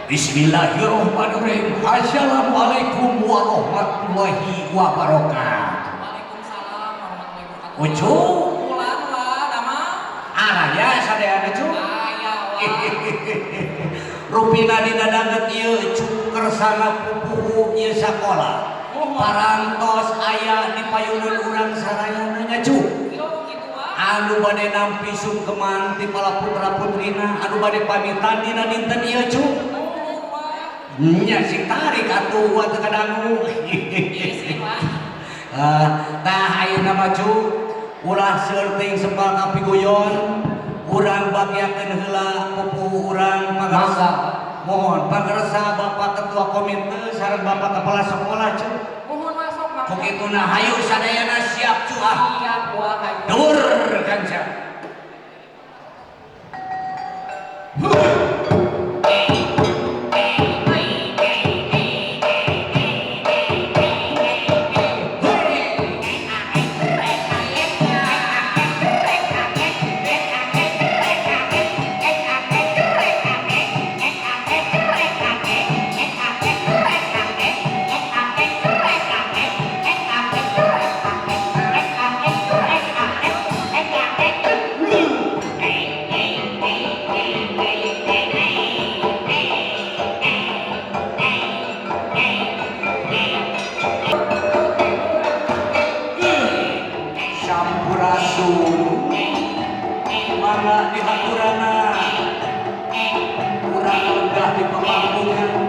Bismillahirrahmanirrahim. Assalamualaikum warahmatullahi wabarakatuh. Waalaikumsalam warahmatullahi wabarakatuh. Ucu, Ulah dama. araya sadayana cu. Aya wah. Rupina dina danget ieu cu kersana pupuhu ieu sakola. Parantos aya di payunan urang sarayana nya cu. Yo gitu wah. Anu bade nampi sungkeman ti para putra putrina, anu bade pamitan dina dinten ieu cu. Nya sing tarik atuh wa teu kadangu. Tah ayeuna mah cu ulah seueur teuing sempal kapiguyon urang bagyakeun heula pupuh urang pagarsa. Mohon pagarsa Bapak Ketua Komite sareng Bapak Kepala Sekolah cu. Mohon masuk Mak. Kukituna hayu sadayana siap cu ah. Siap wah hayu. Dur kanca. Sampurasun mangga di haturana urang lenggah di pamangkungan